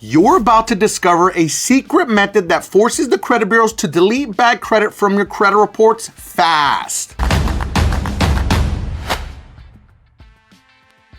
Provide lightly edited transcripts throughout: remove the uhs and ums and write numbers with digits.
You're about to discover a secret method that forces the credit bureaus to delete bad credit from your credit reports fast.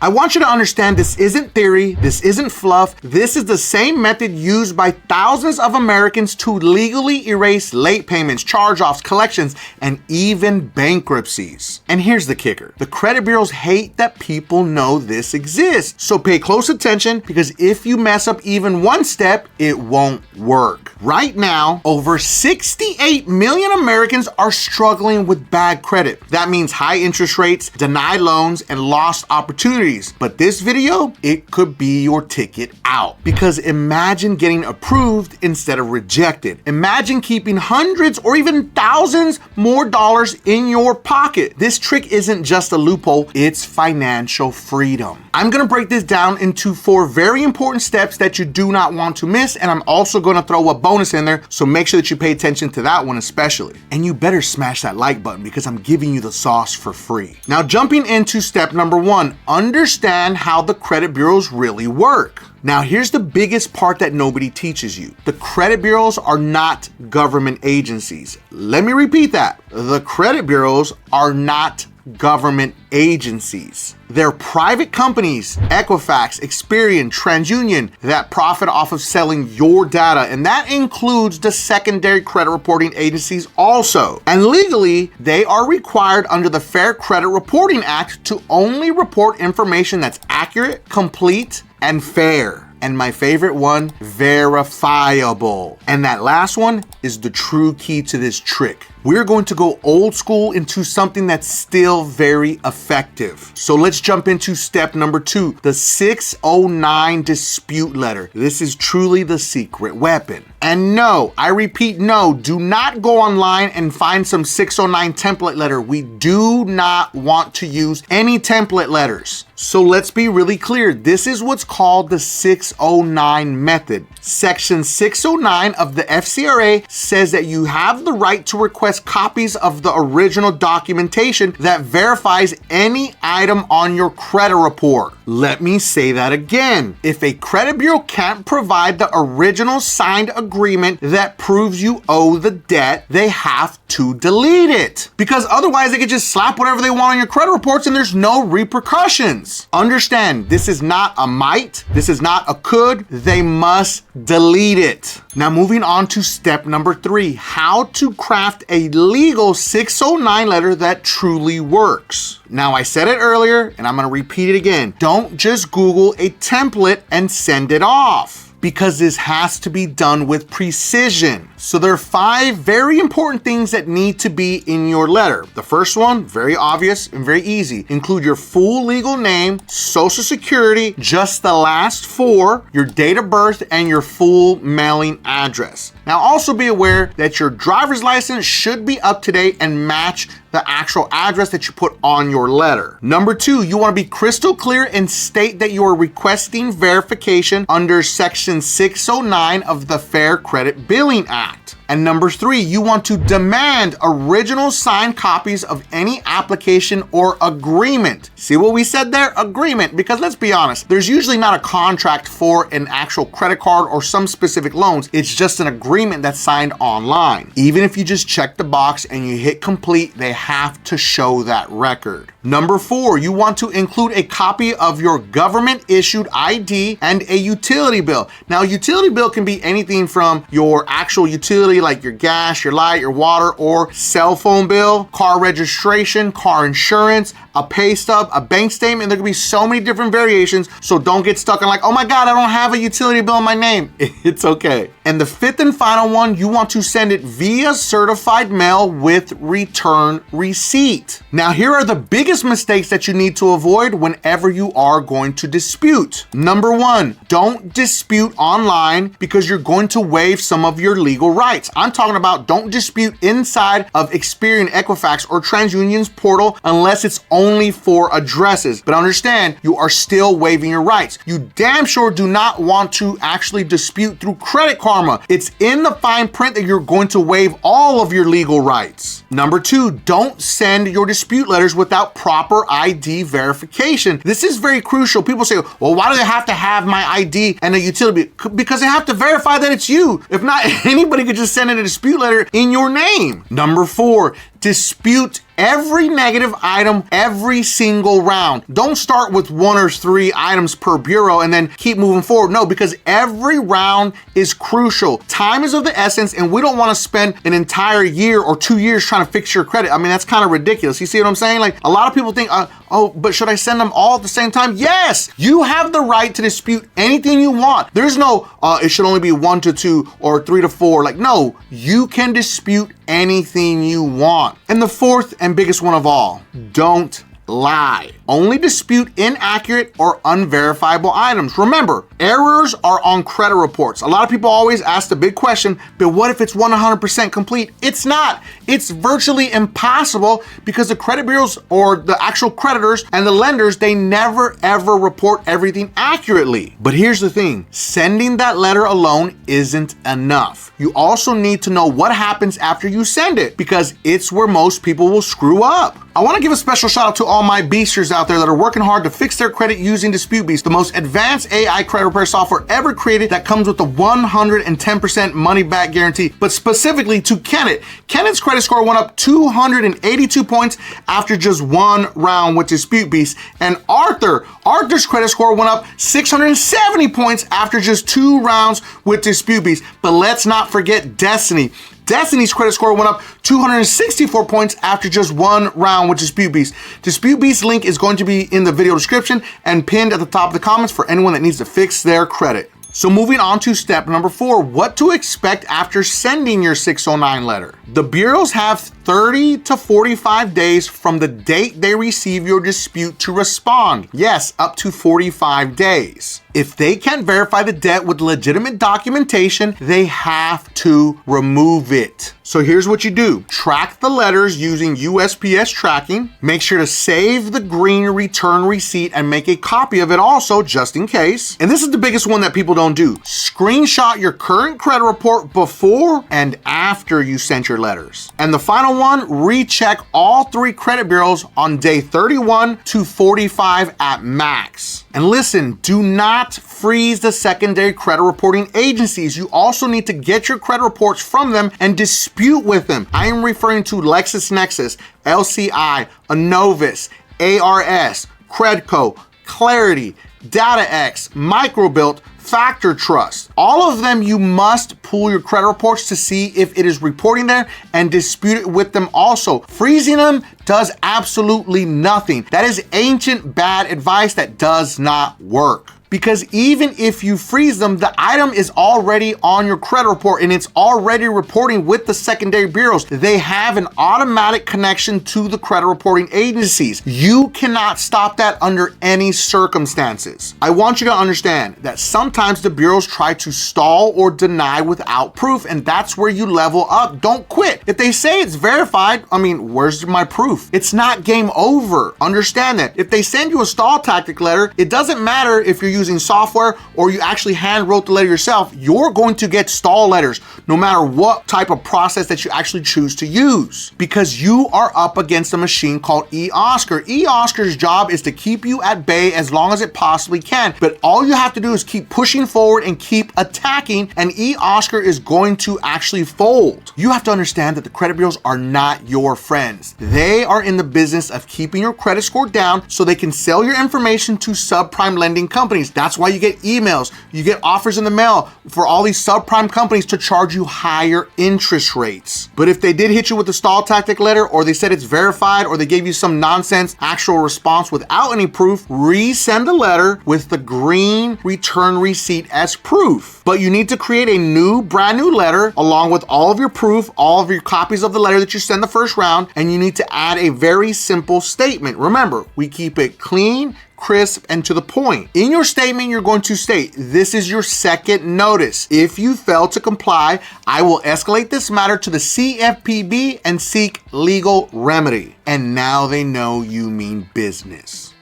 I want you to understand this isn't theory, this isn't fluff, this is the same method used by thousands of Americans to legally erase late payments, charge-offs, collections, and even bankruptcies. And here's the kicker. The credit bureaus hate that people know this exists. So pay close attention, because if you mess up even one step, it won't work. Right now, over 68 million Americans are struggling with bad credit. That means high interest rates, denied loans, and lost opportunities. But this video, it could be your ticket out. Because imagine getting approved instead of rejected. Imagine keeping hundreds or even thousands more dollars in your pocket. This trick isn't just a loophole, it's financial freedom. I'm gonna break this down into 4 very important steps that you do not want to miss, and I'm also gonna throw a bonus in there, so make sure that you pay attention to that one especially. And you better smash that like button, because I'm giving you the sauce for free. Now, jumping into step number 1, understand how the credit bureaus really work. Now, here's the biggest part that nobody teaches you. The credit bureaus are not government agencies. Let me repeat that. The credit bureaus are not government agencies. They're private companies, Equifax, Experian, TransUnion, that profit off of selling your data, and that includes the secondary credit reporting agencies also. And legally, they are required under the Fair Credit Reporting Act to only report information that's accurate, complete, and fair. And my favorite one, verifiable. And that last one is the true key to this trick. We're going to go old school into something that's still very effective. So let's jump into step number 2, the 609 dispute letter. This is truly the secret weapon. And no, I repeat, no, do not go online and find some 609 template letter. We do not want to use any template letters. So let's be really clear. This is what's called the 609 method. Section 609 of the FCRA says that you have the right to request copies of the original documentation that verifies any item on your credit report. Let me say that again. If a credit bureau can't provide the original signed agreement that proves you owe the debt, they have to delete it. Because otherwise they could just slap whatever they want on your credit reports and there's no repercussions. Understand, this is not a might, this is not a could, they must delete it. Now, moving on to step number 3, how to craft a legal 609 letter that truly works. Now, I said it earlier and I'm gonna repeat it again. Don't just Google a template and send it off, because this has to be done with precision. So there are 5 very important things that need to be in your letter. The first one, very obvious and very easy. Include your full legal name, social security, just the last 4, your date of birth, and your full mailing address. Now, also be aware that your driver's license should be up to date and match the actual address that you put on your letter. Number 2, you want to be crystal clear and state that you are requesting verification under Section 609 of the Fair Credit Billing Act. And number 3, you want to demand original signed copies of any application or agreement. See what we said there? Agreement, because let's be honest, there's usually not a contract for an actual credit card or some specific loans. It's just an agreement that's signed online. Even if you just check the box and you hit complete, they have to show that record. Number 4, you want to include a copy of your government issued ID and a utility bill. Now, a utility bill can be anything from your actual utility, like your gas, your light, your water, or cell phone bill, car registration, car insurance, a pay stub, a bank statement. There can be so many different variations, so don't get stuck on like, oh my God, I don't have a utility bill in my name. It's okay. And the 5th and final one, you want to send it via certified mail with return receipt. Now, here are the biggest mistakes that you need to avoid whenever you are going to dispute. Number 1, don't dispute online because you're going to waive some of your legal rights. I'm talking about don't dispute inside of Experian, Equifax, or TransUnion's portal unless it's only for addresses. But understand, you are still waiving your rights. You damn sure do not want to actually dispute through Credit Karma karma. It's in the fine print that you're going to waive all of your legal rights. Number 2, don't send your dispute letters without proper ID verification. This is very crucial. People say, well, why do they have to have my ID and a utility? Because they have to verify that it's you. If not, anybody could just send in a dispute letter in your name. Number 4, dispute every negative item every single round. Don't start with 1 or 3 items per bureau and then keep moving forward. No, because every round is crucial. Time is of the essence, and we don't want to spend an entire year or 2 years trying to fix your credit. I mean, that's kind of ridiculous. You see what I'm saying? Like, a lot of people think, oh, but should I send them all at the same time? Yes, you have the right to dispute anything you want. There's no, it should only be 1 to 2 or 3 to 4. Like, no, you can dispute anything you want. And the 4th and biggest one of all, don't lie. Only dispute inaccurate or unverifiable items. Remember, errors are on credit reports. A lot of people always ask the big question, but what if it's 100% complete? It's not. It's virtually impossible because the credit bureaus or the actual creditors and the lenders, they never ever report everything accurately. But here's the thing, sending that letter alone isn't enough. You also need to know what happens after you send it, because it's where most people will screw up. I want to give a special shout out to all my beasters out there that are working hard to fix their credit using DisputeBeast, the most advanced AI credit repair software ever created that comes with a 110% money back guarantee. But specifically to Kenneth. Kenneth's credit score went up 282 points after just 1 round with DisputeBeast. And Arthur's credit score went up 670 points after just 2 rounds with DisputeBeast. But let's not forget Destiny. Destiny's credit score went up 264 points after just 1 round with DisputeBeast. DisputeBeast's link is going to be in the video description and pinned at the top of the comments for anyone that needs to fix their credit. So moving on to step number 4, what to expect after sending your 609 letter. The bureaus have 30 to 45 days from the date they receive your dispute to respond. Yes, up to 45 days. If they can't verify the debt with legitimate documentation, they have to remove it. So here's what you do. Track the letters using USPS tracking. Make sure to save the green return receipt and make a copy of it also, just in case. And this is the biggest one that people don't do. Screenshot your current credit report before and after you sent your letters. And the final one, recheck all 3 credit bureaus on day 31 to 45 at max. And listen, do not freeze the secondary credit reporting agencies. You also need to get your credit reports from them and dispute with them. I am referring to LexisNexis, LCI, Innovis, ARS, Credco, Clarity, DataX, Microbilt, Factor Trust. All of them, you must pull your credit reports to see if it is reporting there and dispute it with them also. Freezing them does absolutely nothing. That is ancient bad advice that does not work. Because even if you freeze them, the item is already on your credit report and it's already reporting with the secondary bureaus. They have an automatic connection to the credit reporting agencies. You cannot stop that under any circumstances. I want you to understand that sometimes the bureaus try to stall or deny without proof, and that's where you level up. Don't quit. If they say it's verified, I mean, where's my proof? It's not game over. Understand that. If they send you a stall tactic letter, it doesn't matter if you're using software or you actually hand wrote the letter yourself, you're going to get stall letters no matter what type of process that you actually choose to use, because you are up against a machine called eOscar. eOscar's job is to keep you at bay as long as it possibly can, but all you have to do is keep pushing forward and keep attacking, and eOscar is going to actually fold. You have to understand that the credit bureaus are not your friends. They are in the business of keeping your credit score down so they can sell your information to subprime lending companies. That's why you get emails, you get offers in the mail for all these subprime companies to charge you higher interest rates. But if they did hit you with a stall tactic letter, or they said it's verified, or they gave you some nonsense actual response without any proof, resend the letter with the green return receipt as proof. But you need to create a brand new letter along with all of your proof, all of your copies of the letter that you send the first round, and you need to add a very simple statement. Remember, we keep it clean, crisp, and to the point. In your statement, you're going to state, this is your second notice. If you fail to comply, I will escalate this matter to the CFPB and seek legal remedy. And now they know you mean business.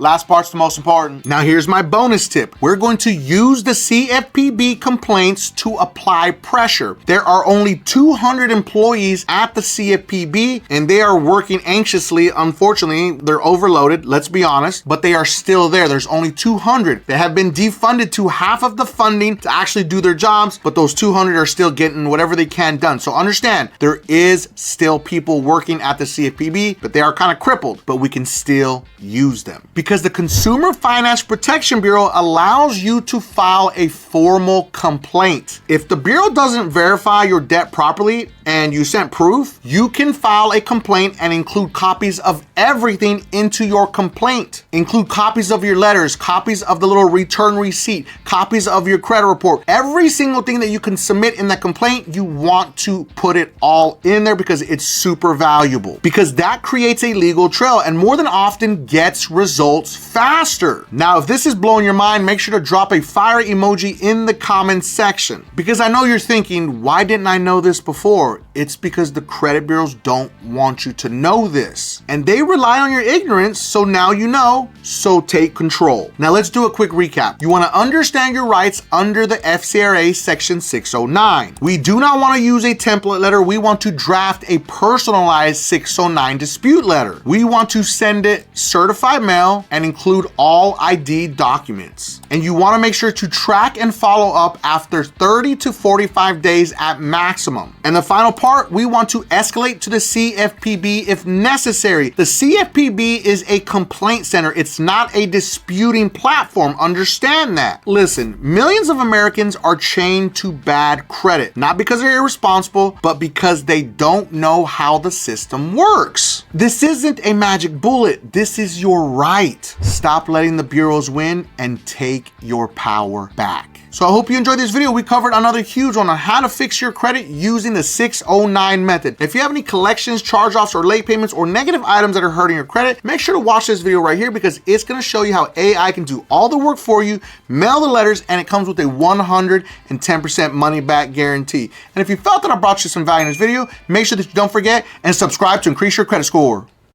Last part's the most important. Now here's my bonus tip. We're going to use the CFPB complaints to apply pressure. There are only 200 employees at the CFPB and they are working anxiously. Unfortunately, they're overloaded, let's be honest, but they are still there. There's only 200. They have been defunded to half of the funding to actually do their jobs, but those 200 are still getting whatever they can done. So understand, there is still people working at the CFPB, but they are kind of crippled, but we can still use them. Because the Consumer Finance Protection Bureau allows you to file a formal complaint. If the Bureau doesn't verify your debt properly and you sent proof, you can file a complaint and include copies of everything into your complaint. Include copies of your letters, copies of the little return receipt, copies of your credit report. Every single thing that you can submit in that complaint, you want to put it all in there because it's super valuable. Because that creates a legal trail and more than often gets results faster. Now, if this is blowing your mind, make sure to drop a fire emoji in the comments section. Because I know you're thinking, why didn't I know this before? It's because the credit bureaus don't want you to know this. And they rely on your ignorance, so now you know, so take control. Now let's do a quick recap. You want to understand your rights under the FCRA Section 609. We do not want to use a template letter. We want to draft a personalized 609 dispute letter. We want to send it certified mail and include all ID documents. And you want to make sure to track and follow up after 30 to 45 days at maximum. And the final part, we want to escalate to the CFPB if necessary. The CFPB is a complaint center. It's not a disputing platform. Understand that. Listen, millions of Americans are chained to bad credit, not because they're irresponsible, but because they don't know how the system works. This isn't a magic bullet. This is your right. Stop letting the bureaus win and take your power back. So I hope you enjoyed this video. We covered another huge one on how to fix your credit using the 609 method. If you have any collections, charge-offs, or late payments, or negative items that are hurting your credit, make sure to watch this video right here because it's gonna show you how AI can do all the work for you, mail the letters, and it comes with a 110% money back guarantee. And if you felt that I brought you some value in this video, make sure that you don't forget and subscribe to increase your credit score.